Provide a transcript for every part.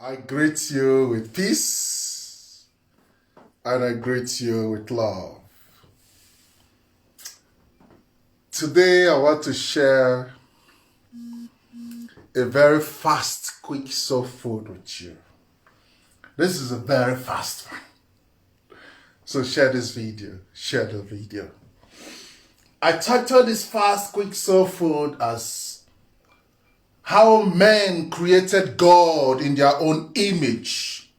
I greet you with peace and I greet you with love. Today I want to share a very fast, quick soul food with you. This is a very fast one. So share this video, share the video. I titled this fast, quick soul food as how men created God in their own image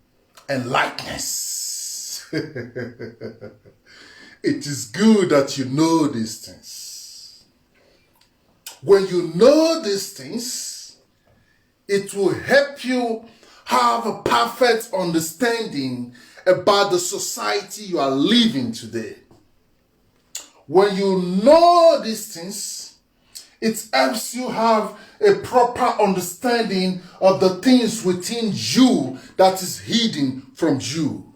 and likeness. It is good that you know these things. When you know these things, it will help you have a perfect understanding about the society you are living today. When you know these things, it helps you have a proper understanding of the things within you that is hidden from you.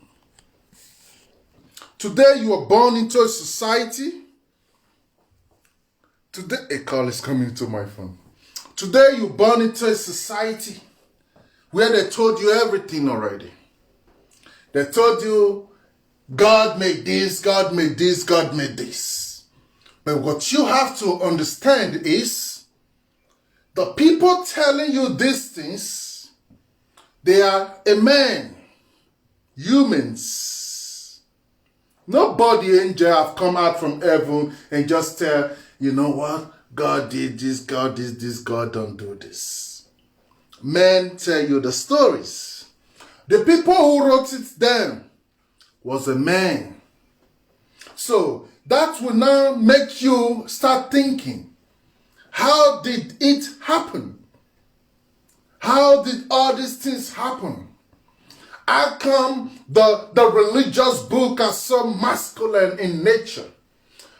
Today you are born into a society. Today a call is coming to my phone. Today you're born into a society where they told you everything already. They told you God made this, God made this, God made this. But what you have to understand is the people telling you these things, they are a man, humans. Nobody angel have come out from heaven and just tell, you know what, God did this, God did this, God don't do this. Men tell you the stories. The people who wrote it down was a man. So that will now make you start thinking, how did it happen? How did all these things happen? How come the religious book are so masculine in nature?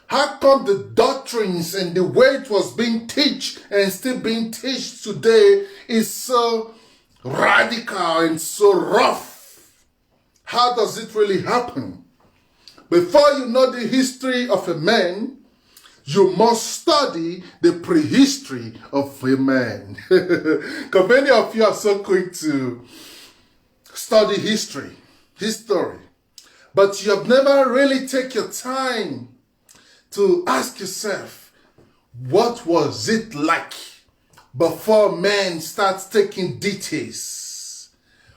How come the doctrines and the way it was being taught and still being taught today is so radical and so rough? How does it really happen? Before you know the history of a man, you must study the prehistory of a man. Because many of you are so quick to study history, but you have never really taken your time to ask yourself, what was it like before man starts taking details?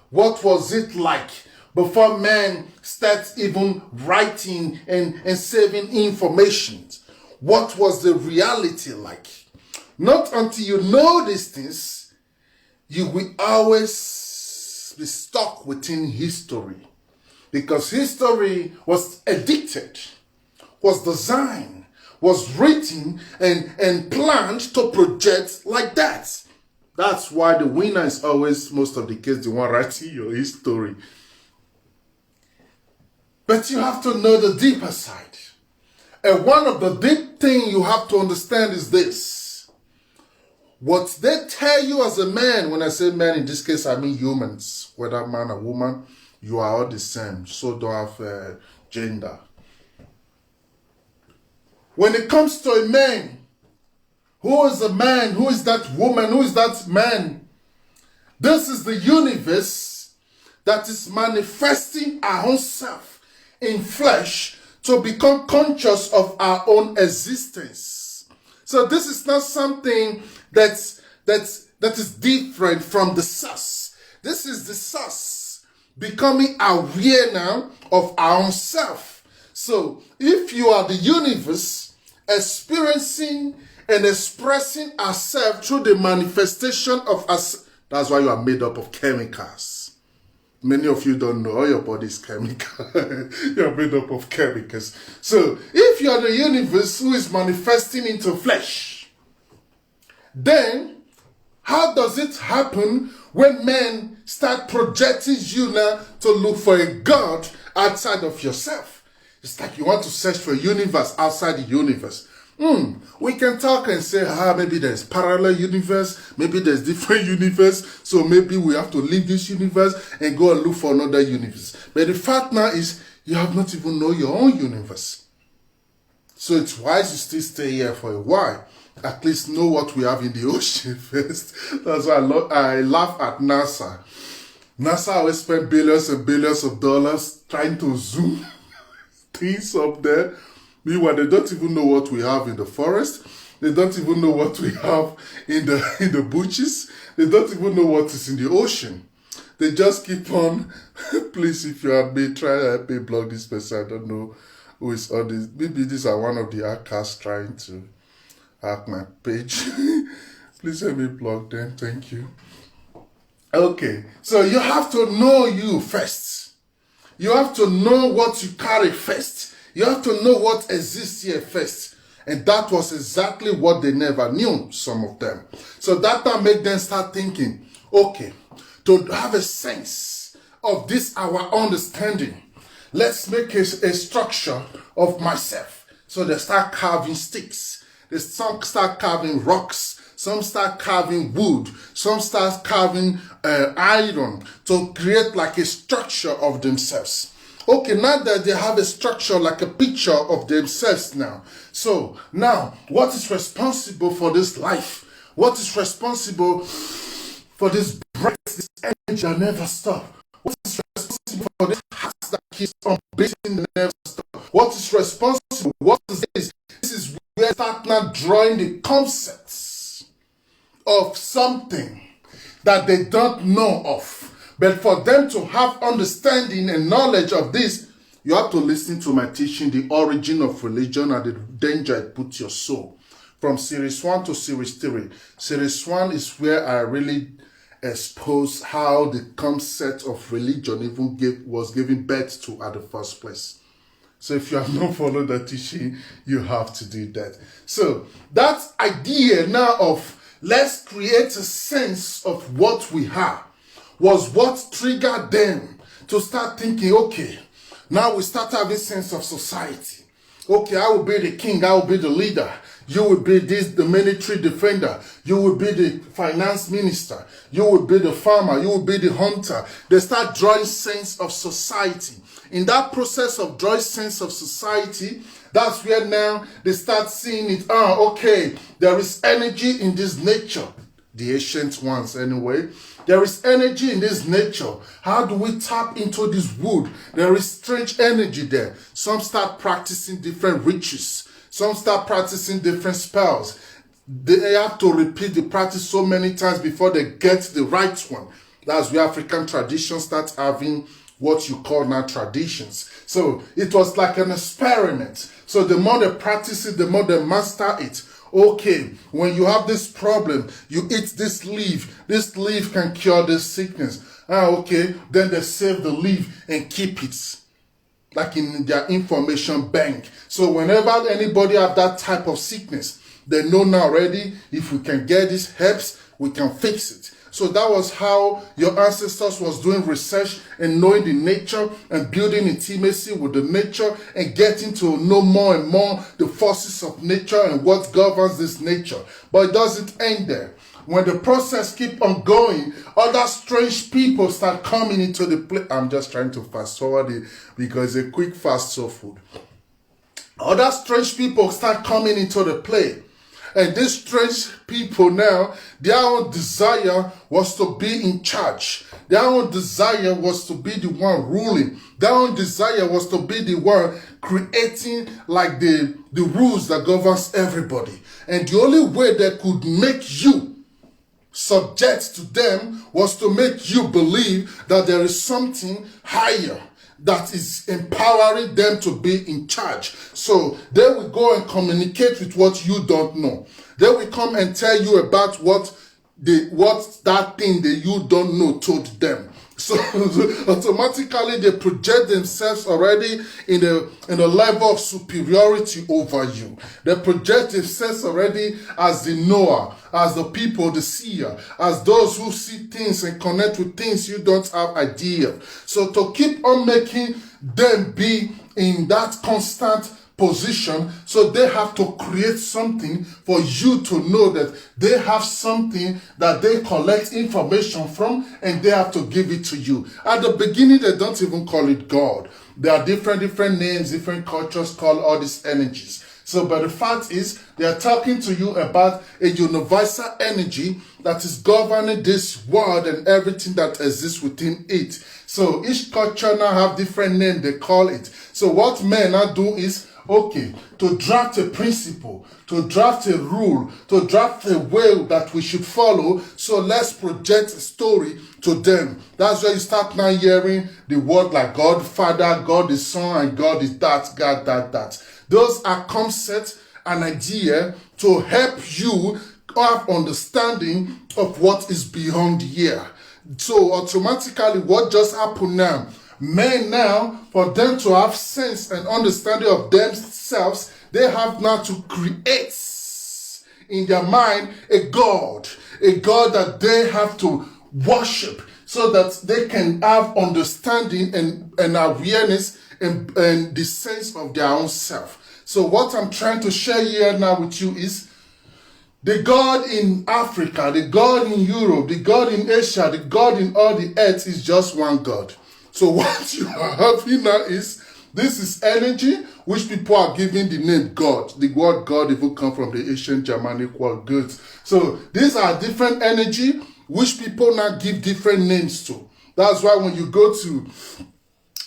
What was it like before man starts even writing and saving information? What was the reality like? Not until you know these things, you will always be stuck within history. Because history was edited, was designed, was written and planned to project like that. That's why the winner is always, most of the case, the one writing your history. But you have to know the deeper side. And one of the deep things you have to understand is this. What they tell you as a man, when I say man, in this case, I mean humans, whether man or woman, you are all the same. So don't have gender. When it comes to a man, who is a man? Who is that woman? Who is that man? This is the universe that is manifesting our own self in flesh to become conscious of our own existence. So this is not something that is different from the source. This is the source becoming aware now of our own self. So if you are the universe experiencing and expressing ourselves through the manifestation of us, that's why you are made up of chemicals. Many of you don't know, all your body is chemical. You're made up of chemicals. So, if you are the universe who is manifesting into flesh, then how does it happen when men start projecting you now to look for a God outside of yourself? It's like you want to search for a universe outside the universe. We can talk and say, maybe there's parallel universe, maybe there's different universe, so maybe we have to leave this universe and go and look for another universe. But the fact now is, you have not even known your own universe. So it's wise to still stay here for a while. At least know what we have in the ocean first. That's why I laugh at NASA. NASA always spend billions and billions of dollars trying to zoom things up there. Meanwhile, they don't even know what we have in the forest. They don't even know what we have in the bushes. They don't even know what is in the ocean. They just keep on, please, if you have me, try to help me block this person. I don't know who is on this. Maybe these are one of the hackers trying to hack my page. Please help me block them. Thank you. Okay, so you have to know you first. You have to know what you carry first. You have to know what exists here first. And that was exactly what they never knew, some of them. So that made them start thinking, okay, to have a sense of this, our understanding, let's make a structure of myself. So they start carving sticks. They start carving rocks. Some start carving wood. Some start carving iron to create like a structure of themselves. Okay, now that they have a structure like a picture of themselves now. So now, what is responsible for this life? What is responsible for this breath, this energy that never stops? What is responsible for this heart that keeps on beating and never stops? What is responsible? What is this? This is where they start now drawing the concepts of something that they don't know of. But for them to have understanding and knowledge of this, you have to listen to my teaching, The Origin of Religion and the Danger It Puts Your Soul. From Series 1 to Series 3. Series 1 is where I really expose how the concept of religion even was given birth to at the first place. So if you have not followed the teaching, you have to do that. So that idea now of let's create a sense of what we have was what triggered them to start thinking, okay, now we start having sense of society. Okay, I will be the king, I will be the leader. You will be the military defender. You will be the finance minister. You will be the farmer. You will be the hunter. They start drawing sense of society. In that process of drawing sense of society, that's where now they start seeing it. Okay, there is energy in this nature. The ancient ones anyway. There is energy in this nature. How do we tap into this wood? There is strange energy there. Some start practicing different rituals. Some start practicing different spells. They have to repeat the practice so many times before they get the right one. That's where African traditions start having what you call now traditions. So it was like an experiment. So the more they practice it, the more they master it. Okay, when you have this problem, you eat this leaf. This leaf can cure this sickness. Okay, then they save the leaf and keep it like in their information bank. So whenever anybody have that type of sickness, they know now already, if we can get these herbs, we can fix it. So that was how your ancestors was doing research and knowing the nature and building intimacy with the nature and getting to know more and more the forces of nature and what governs this nature. But it doesn't end there. When the process keep on going, other strange people start coming into the play. I'm just trying to fast forward it because it's a quick fast so food. Other strange people start coming into the play. And these strange people now, their own desire was to be in charge. Their own desire was to be the one ruling. Their own desire was to be the one creating like the rules that governs everybody. And the only way they could make you subject to them was to make you believe that there is something higher that is empowering them to be in charge. So they will go and communicate with what you don't know. They will come and tell you about what that thing that you don't know told them. So automatically they project themselves already in a level of superiority over you. They project themselves already as the knower, as the people, the seer, as those who see things and connect with things you don't have idea. So to keep on making them be in that constant position, so they have to create something for you to know that they have something that they collect information from and they have to give it to you. At the beginning, they don't even call it God. There are different names, different cultures call all these energies. So, but the fact is, they are talking to you about a universal energy that is governing this world and everything that exists within it. So each culture now have different name they call it. So what men now do is, okay, to draft a principle, to draft a rule, to draft a way that we should follow. So let's project a story to them. That's where you start now hearing the word like God Father, God the Son, and God is that, God that. Those are concepts and idea to help you have understanding of what is beyond here. So automatically what just happened now? Men now, for them to have sense and understanding of themselves, they have now to create in their mind a God that they have to worship so that they can have understanding and awareness and the sense of their own self. So what I'm trying to share here now with you is the God in Africa, the God in Europe, the God in Asia, the God in all the earth is just one God. So what you are having now is, this is energy which people are giving the name God. The word God even come from the ancient Germanic word good. So these are different energy which people now give different names to. That's why when you go to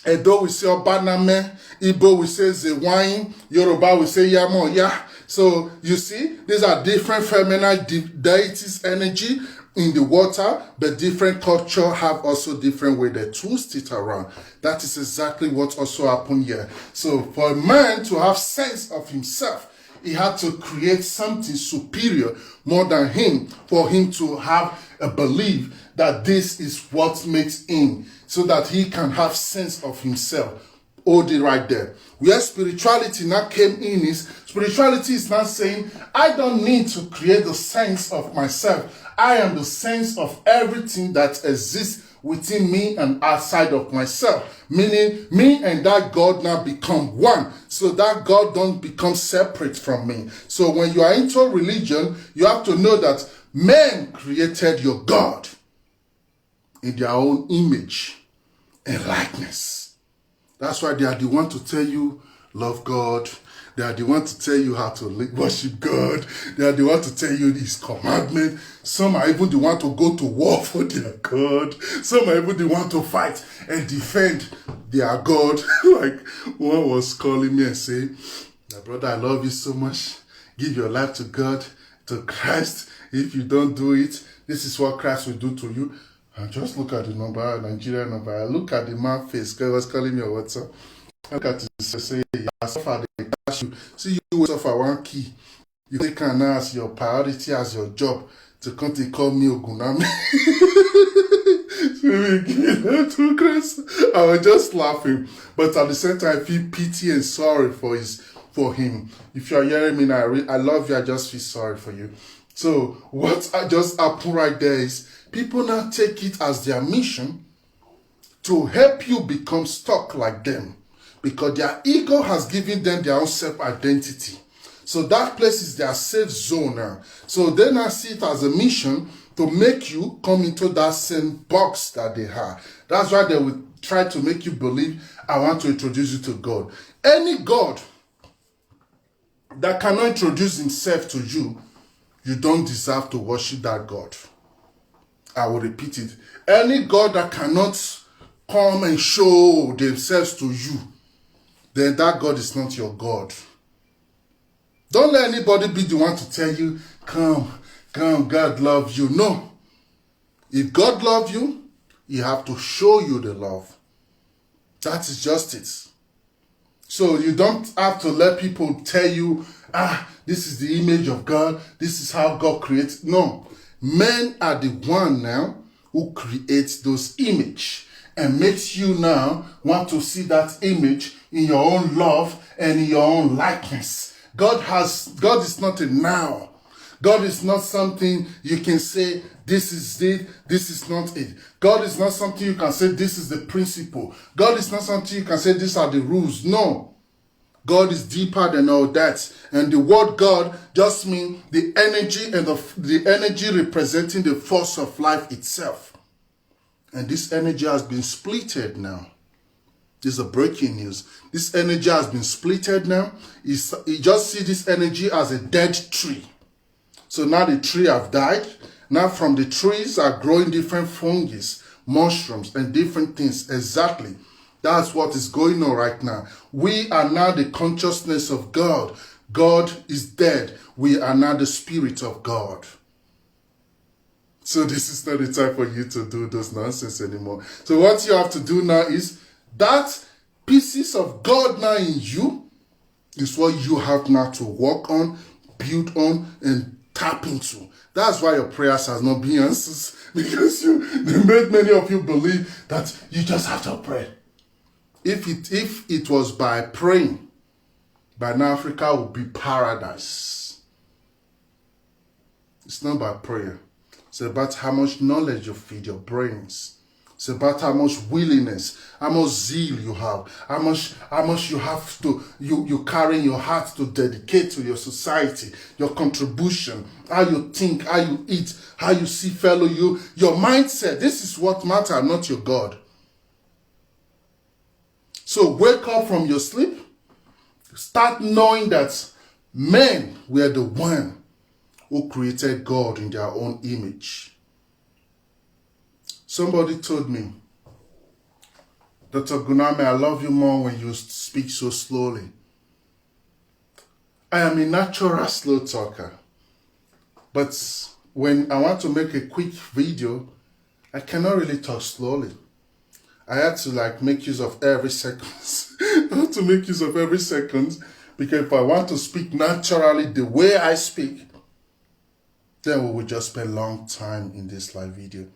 Edo, we say Oguname, Igbo, we say Zewain, Yoruba, we say Yamo, yeah. So you see, these are different feminine deities energy in the water, but different culture have also different way they twist it around. That is exactly what also happened here. So for a man to have sense of himself, he had to create something superior more than him for him to have a belief that this is what makes him, so that he can have sense of himself. Hold it right there. Where spirituality now came in is, spirituality is not saying, I don't need to create the sense of myself. I am the sense of everything that exists within me and outside of myself. Meaning, me and that God now become one. So that God don't become separate from me. So when you are into religion, you have to know that men created your God in their own image and likeness. That's why they are the one to tell you, love God. They are the one to tell you how to worship God. They are the one to tell you His commandment. Some are even the one to go to war for their God. Some are even the one to fight and defend their God. Like one was calling me and saying, my brother, I love you so much. Give your life to God, to Christ. If you don't do it, this is what Christ will do to you. And just look at the number, Nigerian number. I look at the man's face. God was calling me on WhatsApp. I look at his say, I suffer, they cash you. See, you will suffer one key. You take an as your priority, as your job, to come to call me Oguname. I was just laughing. But at the same time, I feel pity and sorry for him. If you are hearing me now, I love you, I just feel sorry for you. So what I just happened right there is, people now take it as their mission to help you become stuck like them, because their ego has given them their own self-identity. So that place is their safe zone now. So they now see it as a mission to make you come into that same box that they have. That's why they will try to make you believe, I want to introduce you to God. Any God that cannot introduce himself to you, you don't deserve to worship that God. I will repeat it. Any God that cannot come and show themselves to you, then that God is not your God. Don't let anybody be the one to tell you, come, God loves you. No. If God loves you, he have to show you the love. That is just it. So you don't have to let people tell you, this is the image of God. This is how God creates. No. Men are the one now who creates those image and makes you now want to see that image in your own love and in your own likeness. God is not a now. God is not something you can say, this is it, this is not it. God is not something you can say, this is the principle. God is not something you can say, these are the rules. No. God is deeper than all that. And the word God just means the energy and the energy representing the force of life itself. And this energy has been splitted now. This is a breaking news. This energy has been splitted now. You just see this energy as a dead tree. So now the tree have died. Now from the trees are growing different fungi, mushrooms, and different things. Exactly. That's what is going on right now. We are now the consciousness of God. God is dead. We are now the spirit of God. So this is not the time for you to do those nonsense anymore. So what you have to do now is that pieces of God now in you is what you have now to work on, build on, and tap into. That's why your prayers has not been answered, because they made many of you believe that you just have to pray. If it was by praying, by now Africa would be paradise. It's not by prayer. It's about how much knowledge you feed your brains. It's about how much willingness, how much zeal you have, how much you have to, you carry in your heart to dedicate to your society, your contribution, how you think, how you eat, how you see fellow you, your mindset. This is what matters, not your God. So wake up from your sleep. Start knowing that men were the one who created God in their own image. Somebody told me, Dr. Oguname, I love you more when you speak so slowly. I am a natural slow talker. But when I want to make a quick video, I cannot really talk slowly. I had to make use of every second. I have to make use of every second, because if I want to speak naturally the way I speak, then we will just spend a long time in this live video.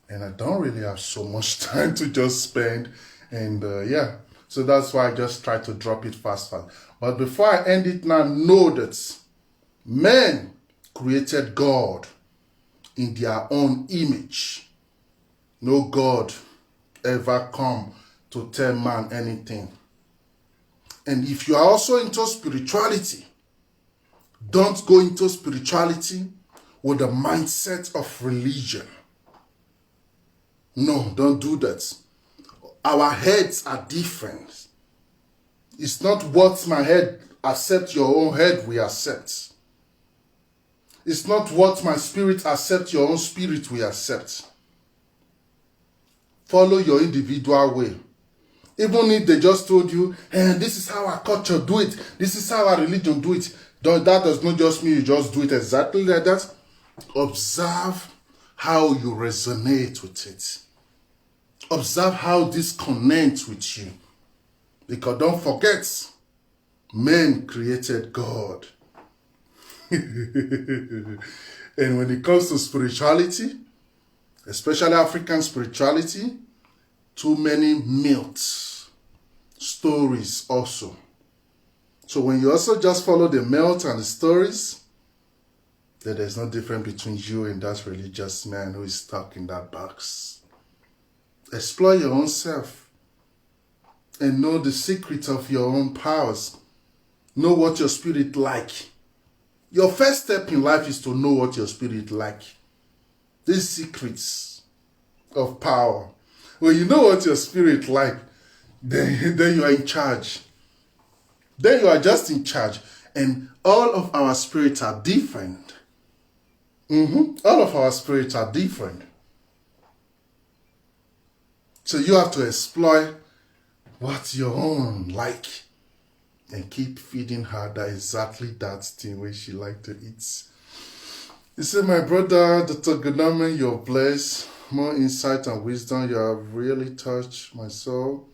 And I don't really have so much time to just spend. And yeah, so that's why I just try to drop it fast. But before I end it now, know that men created God in their own image. No God ever come to tell man anything. And if you are also into spirituality, don't go into spirituality with the mindset of religion. No, don't do that. Our heads are different. It's not what my head accepts, your own head we accept. It's not what my spirit accepts, your own spirit we accept. Follow your individual way. Even if they just told you, this is how our culture do it, this is how our religion do it, that does not just mean you just do it exactly like that. Observe how you resonate with it. Observe how this connects with you. Because don't forget, men created God. And when it comes to spirituality, especially African spirituality, too many myths, stories also. So when you also just follow the myths and the stories, then there's no difference between you and that religious man who is stuck in that box. Explore your own self and know the secret of your own powers. Know what your spirit like. Your first step in life is to know what your spirit like. These secrets of power. When you know what your spirit like, then you are in charge. Then you are just in charge. And all of our spirits are different. All of our spirits are different. So you have to explore what's your own like. And keep feeding her that exactly that thing where she like to eat. You say, my brother, Dr. Oguname, you're blessed. More insight and wisdom. You have really touched my soul.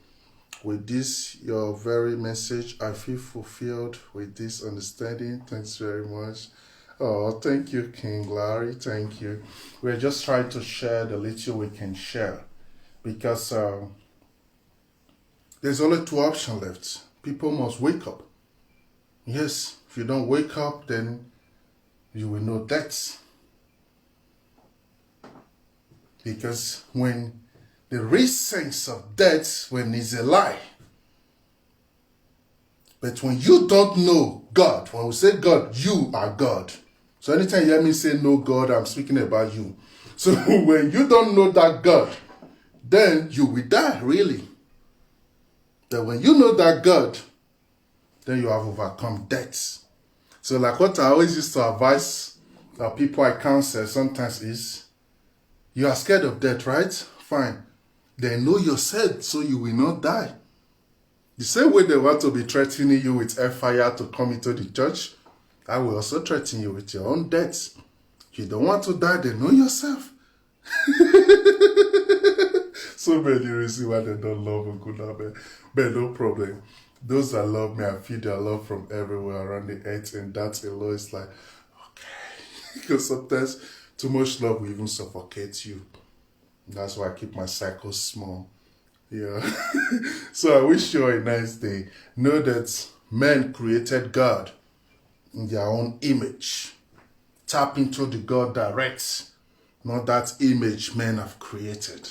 With this, your very message, I feel fulfilled with this understanding. Thanks very much. Oh, thank you, King Larry. Thank you. We're just trying to share the little we can share. Because there's only two options left. People must wake up. Yes, if you don't wake up, then you will know death. Because when the real sense of death, when it's a lie. But when you don't know God, when we say God, you are God. So anytime you hear me say no God, I'm speaking about you. So when you don't know that God, then you will die, really. That when you know that God, then you have overcome death. So like what I always used to advise people I counsel sometimes is, you are scared of death, right? Fine. Then know yourself so you will not die. The same way they want to be threatening you with fire to come into the church, I will also threaten you with your own death. You don't want to die, then know yourself. So many reasons why they don't love Oguname. But no problem. Those that love me, I feel their love from everywhere around the earth, and that alone is like, okay. Because sometimes too much love will even suffocate you. That's why I keep my cycle small. Yeah. So I wish you a nice day. Know that men created God in their own image. Tap into the God direct, not that image men have created.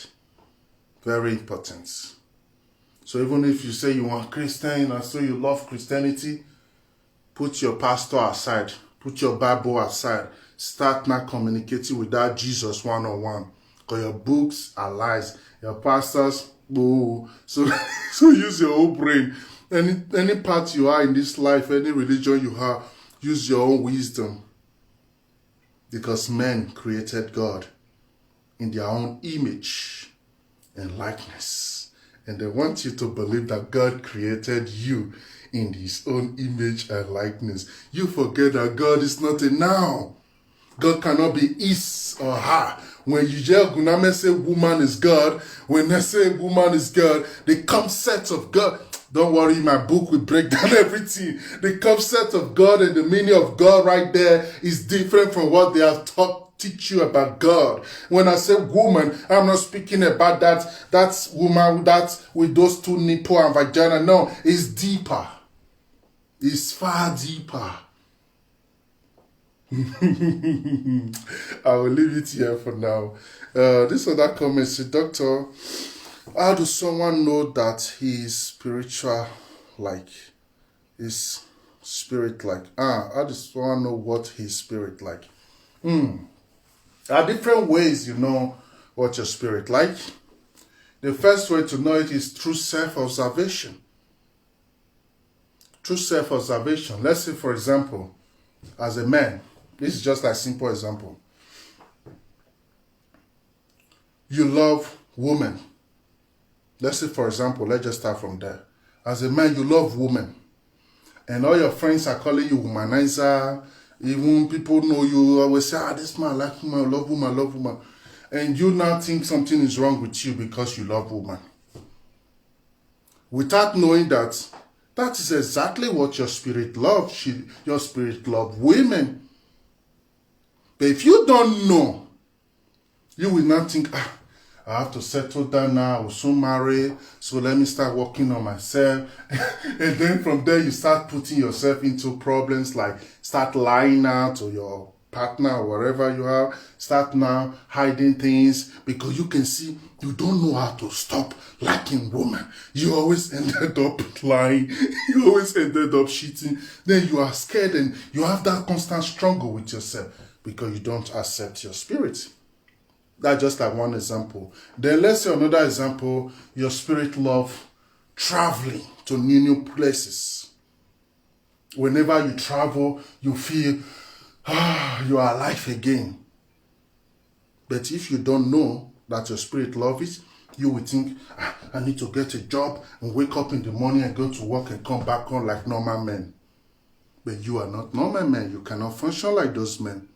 Very important. So even if you say you are Christian and so you love Christianity, put your pastor aside. Put your Bible aside. Start now communicating with that Jesus one-on-one. Because your books are lies. Your pastors, oh. So use your own brain. Any part you are in this life, any religion you have, use your own wisdom. Because men created God in their own image and likeness. And they want you to believe that God created you in his own image and likeness. You forget that God is not a noun. God cannot be is or her. When you hear Oguname say woman is God, when they say woman is God, the concept of God, don't worry, my book will break down everything. The concept of God and the meaning of God right there is different from what they have teach you about God. When I say woman, I'm not speaking about that's woman that's with those two nipple and vagina. No, it's deeper. It's far deeper. I will leave it here for now. This other comment says, Doctor, how does someone know that he is spiritual like? His spirit like? How does someone know what his spirit like? There are different ways you know what your spirit like. The first way to know it is through self-observation. Through self-observation. Let's say, for example, as a man, this is just a simple example. You love women. Let's say, for example, let's just start from there. As a man, you love women. And all your friends are calling you womanizer. Even people know you always say, this man like woman, I love woman, I love woman. And you now think something is wrong with you because you love woman. Without knowing that is exactly what your spirit loves. Your spirit loves women. But if you don't know, you will not think, I have to settle down now, I will soon marry, so let me start working on myself. And then from there, you start putting yourself into problems, like start lying now to your partner or wherever you are, start now hiding things because you can see you don't know how to stop liking women. You always ended up lying. You always ended up cheating. Then you are scared and you have that constant struggle with yourself because you don't accept your spirit. That's just like one example. Then let's say another example, your spirit love traveling to new places. Whenever you travel, you feel you are alive again. But if you don't know that your spirit loves it, you will think, I need to get a job and wake up in the morning and go to work and come back on like normal men. But you are not normal men. You cannot function like those men.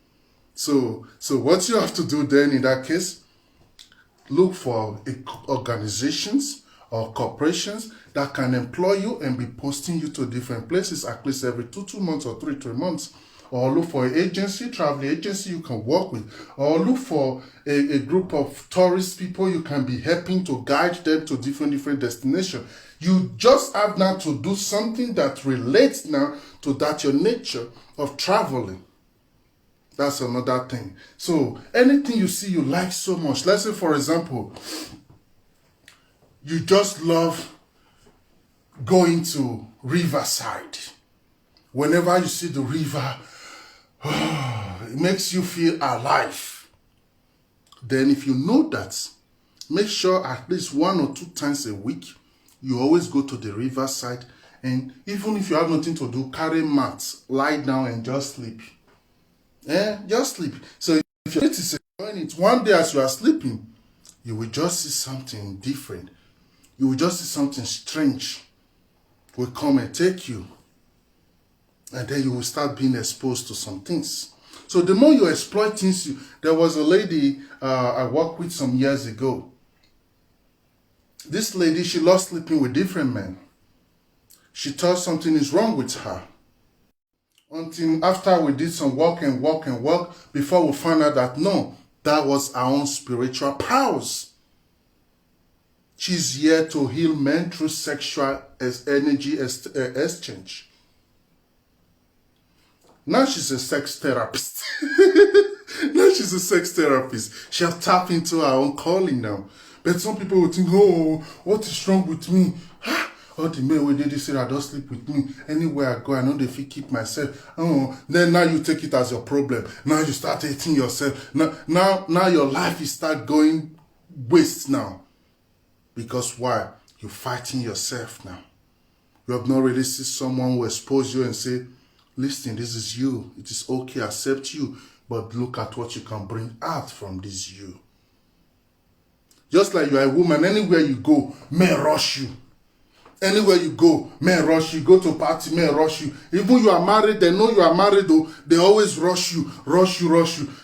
So what you have to do then in that case, look for organizations or corporations that can employ you and be posting you to different places at least every 2 months or 3 months. Or look for an agency, travel agency you can work with. Or look for a group of tourist people you can be helping to guide them to different destinations. You just have now to do something that relates now to that your nature of traveling. That's another thing. So anything you see you like so much. Let's say, for example, you just love going to riverside. Whenever you see the river, it makes you feel alive. Then if you know that, make sure at least 1 or 2 times a week, You always go to the riverside, and even if you have nothing to do, carry mats, lie down and just sleep. Just sleep. So if your is enjoying it, one day as you are sleeping, you will just see something different. You will just see something strange will come and take you. And then you will start being exposed to some things. So the more you exploit things, there was a lady I worked with some years ago. This lady, she loves sleeping with different men. She thought something is wrong with her. Until after we did some work before we found out that no, that was our own spiritual powers. She's here to heal men through sexual energy exchange. Now she's a sex therapist. She has tapped into her own calling now. But some people will think, oh, what is wrong with me? All the men who did this say I don't sleep with me. Anywhere I go, I know they feel keep myself. Oh, then now you take it as your problem. Now you start hating yourself. Now your life is start going waste now. Because why? You're fighting yourself now. You have not really seen someone who expose you and say, listen, this is you. It is okay, accept you. But look at what you can bring out from this you. Just like you are a woman, anywhere you go, men rush you. Anywhere you go, men rush you. Go to a party, men rush you. Even you are married, they know you are married though. They always rush you.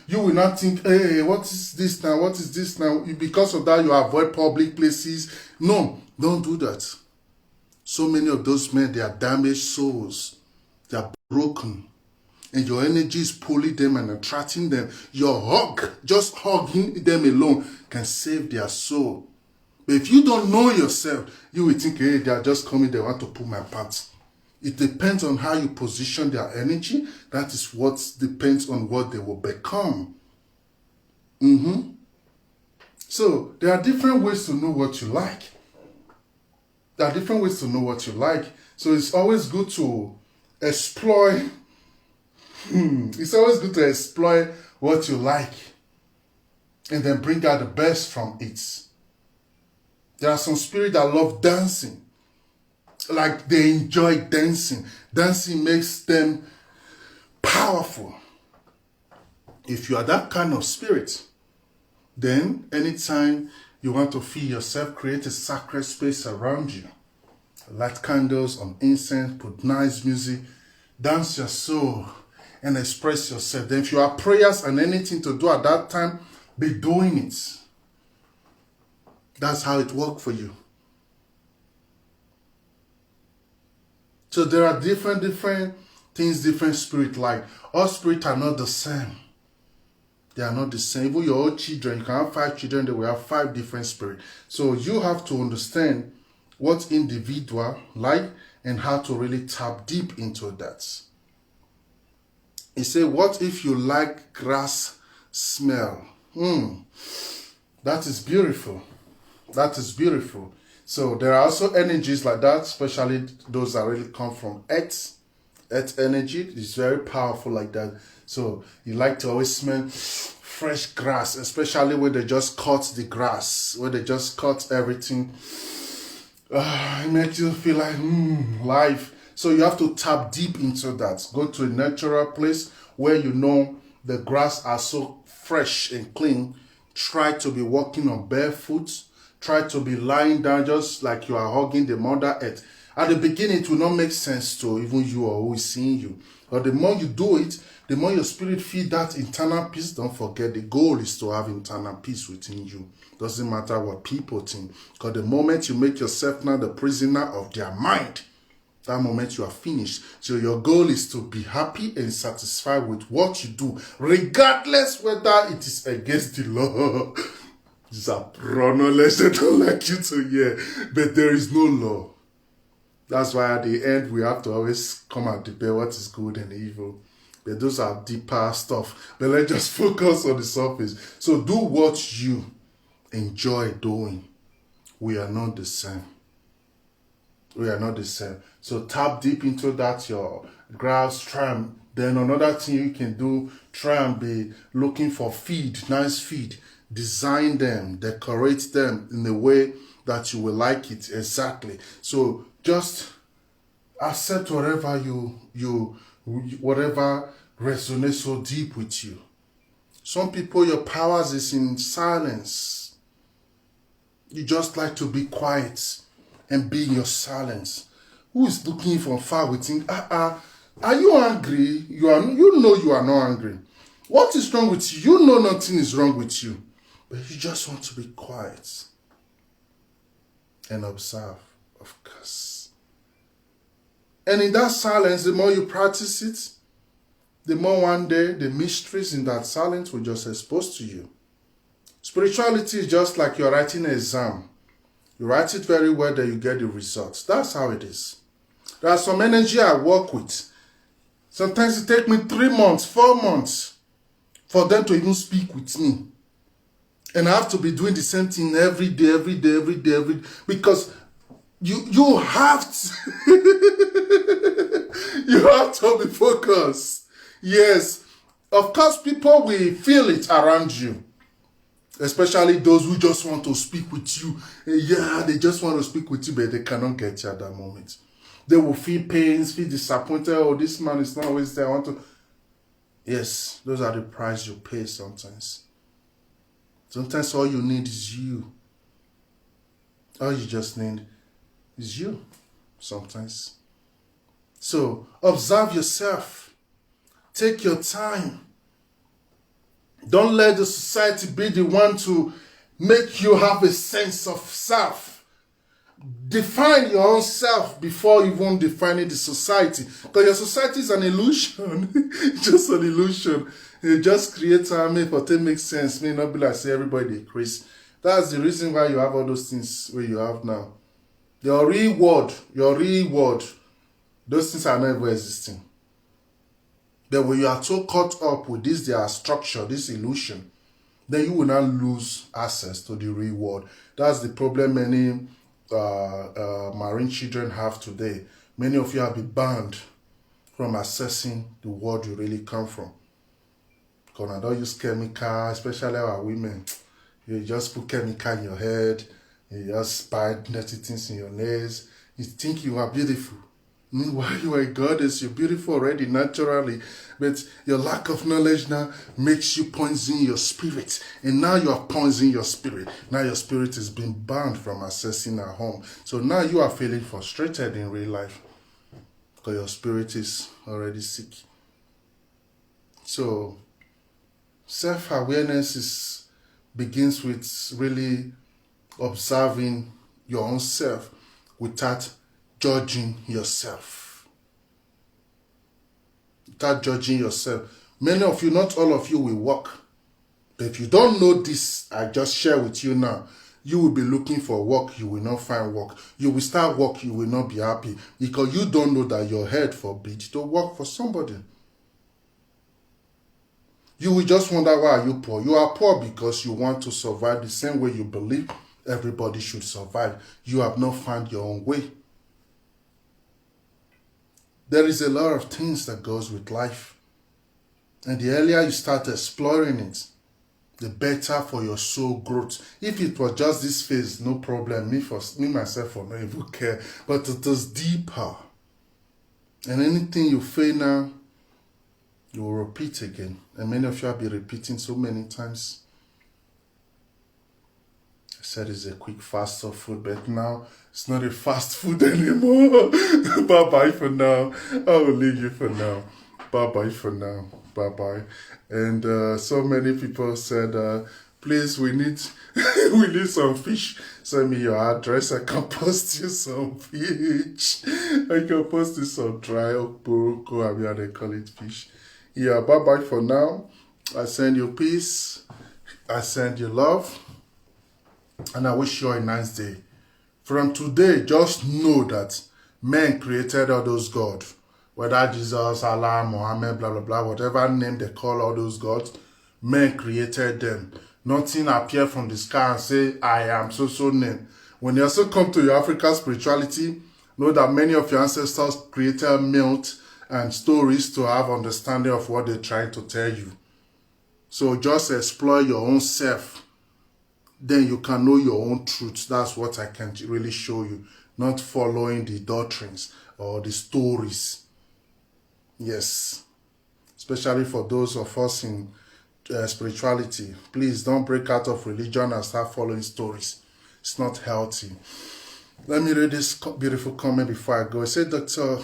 You will not think, hey, what is this now? What is this now? Because of that, you avoid public places. No, don't do that. So many of those men, they are damaged souls. They are broken. And your energy is pulling them and attracting them. Your hug, just hugging them alone can save their soul. But if you don't know yourself, you will think, hey, they are just coming, they want to pull my pants. It depends on how you position their energy. That is what depends on what they will become. So there are different ways to know what you like. So it's always good to exploit. It's always good to exploit what you like and then bring out the best from it. There are some spirits that love dancing. Like they enjoy dancing. Dancing makes them powerful. If you are that kind of spirit, then anytime you want to feel yourself, create a sacred space around you. Light candles on incense, put nice music, dance your soul and express yourself. Then if you have prayers and anything to do at that time, be doing it. That's how it works for you. So there are different things, different spirit like. All spirits are not the same. They are not the same. Even your own children, you can have 5 children, they will have 5 different spirits. So you have to understand what individual like and how to really tap deep into that. He said, what if you like grass smell? That is beautiful. That is beautiful. So there are also energies like that, especially those that really come from earth. Earth energy is very powerful like that. So you like to always smell fresh grass, especially when they just cut the grass, when they just cut everything. It makes you feel like life. So you have to tap deep into that. Go to a natural place where you know the grass are so fresh and clean. Try to be walking on barefoot. Try to be lying down just like you are hugging the mother earth. At the beginning, it will not make sense to even you or who is seeing you. But the more you do it, the more your spirit feels that internal peace. Don't forget, the goal is to have internal peace within you. Doesn't matter what people think. Because the moment you make yourself now the prisoner of their mind, that moment you are finished. So your goal is to be happy and satisfied with what you do, regardless whether it is against the law. Knowledge they don't like you to hear, but there is no law. That's why at the end we have to always come and debate what is good and evil. But those are deeper stuff. But let's just focus on the surface. So do what you enjoy doing. We are not the same. We are not the same. So tap deep into that, your grass, try. Then another thing you can do, try and be looking for feed, nice feed. Design them, decorate them in a way that you will like it exactly. So just accept whatever whatever resonates so deep with you. Some people, your powers is in silence. You just like to be quiet and be in your silence. Who is looking from far within? Are you angry? You know you are not angry. What is wrong with you? You know nothing is wrong with you. But you just want to be quiet and observe, of course. And in that silence, the more you practice it, the more one day the mysteries in that silence will just expose to you. Spirituality is just like you're writing an exam. You write it very well, then you get the results. That's how it is. There are some energy I work with. Sometimes it takes me 3 months, 4 months for them to even speak with me. And I have to be doing the same thing every day, because you have to you have to be focused. Yes, of course, people will feel it around you, especially those who just want to speak with you. Yeah, they just want to speak with you, but they cannot get you at that moment. They will feel pains, feel disappointed. Oh, this man is not always there. I want to. Yes, those are the price you pay sometimes. Sometimes all you need is you. All you just need is you sometimes. So observe yourself. Take your time. Don't let the society be the one to make you have a sense of self. Define your own self before even defining the society. Because your society is an illusion. Just an illusion. You just create army for it makes sense. May not be like say everybody crazy. That's the reason why you have all those things where you have now. Your real world, those things are never existing. But when you are so caught up with this, their structure, this illusion, then you will not lose access to the real world. That's the problem many marine children have today. Many of you have been banned from accessing the world you really come from. Because I don't use chemical, especially our women. You just put chemical in your head, you just buy dirty things in your nails. You think you are beautiful. Meanwhile, you are a goddess, you're beautiful already naturally, but your lack of knowledge now makes you poison your spirit. And now you are poisoning your spirit. Now your spirit is being banned from accessing our home. So now you are feeling frustrated in real life because your spirit is already sick. So self-awareness begins with really observing your own self without judging yourself. Without judging yourself. Many of you, not all of you, will work. But if you don't know this, I just share with you now, you will be looking for work, you will not find work. You will start work, you will not be happy because you don't know that your head forbid to work for somebody. You will just wonder, why are you poor? You are poor because you want to survive the same way you believe everybody should survive. You have not found your own way. There is a lot of things that goes with life. And the earlier you start exploring it, the better for your soul growth. If it was just this phase, no problem. Me myself, will not even care. But it is deeper. And anything you fail now, you will repeat again. And many of you have been repeating so many times. I said it's a quick fast of food, but now it's not a fast food anymore. Bye-bye for now. I will leave you for now. Bye-bye for now. Bye-bye. And so many people said, please, we need we need some fish. Send me your address. I can post you some fish. I can post you some dry okporoko. I mean, how they call it, fish. Yeah, bye-bye for now. I send you peace. I send you love. And I wish you a nice day. From today, just know that men created all those gods. Whether Jesus, Allah, Muhammad, blah, blah, blah, whatever name they call all those gods, men created them. Nothing appeared from the sky and say, I am so name. When you also come to your African spirituality, know that many of your ancestors created myths and stories to have understanding of what they're trying to tell you. So just explore your own self. then you can know your own truth. That's what I can really show you, not following the doctrines or the stories. Yes, especially for those of us in spirituality. Please don't break out of religion and start following stories. It's not healthy. Let me read this beautiful comment before I go. It said, Doctor,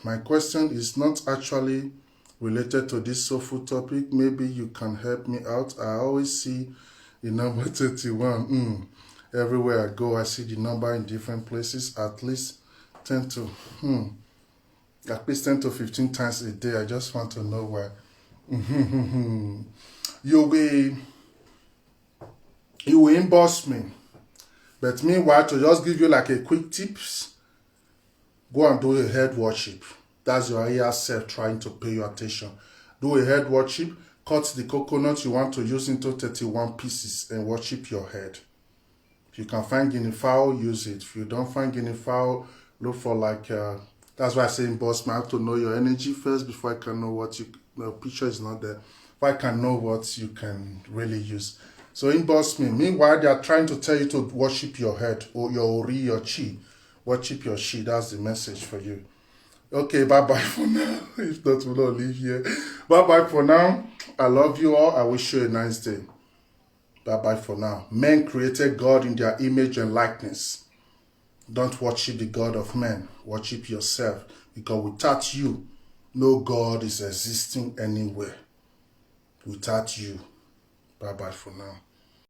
my question is not actually related to this soulful topic. Maybe you can help me out. I always see the number 31. Everywhere I go, I see the number in different places, at least 10 to 15 times a day. I just want to know why. You will inbox me. But meanwhile, to just give you like a quick tips, go and do a head worship. That's your higher self trying to pay your attention. Do a head worship. Cut the coconut you want to use into 31 pieces and worship your head. If you can find guinea fowl, use it. If you don't find guinea fowl, look for like, that's why I say in boss, I have to know your energy first before I can know what the picture is not there. If I can know what you can really use. So inbox me. Meanwhile, they are trying to tell you to worship your head or your ori, your chi. Worship your chi. That's the message for you. Okay, bye-bye for now. If not, we'll not leave here. Bye-bye for now. I love you all. I wish you a nice day. Bye-bye for now. Men created God in their image and likeness. Don't worship the God of men. Worship yourself. Because without you, no God is existing anywhere. Without you. Bye-bye for now.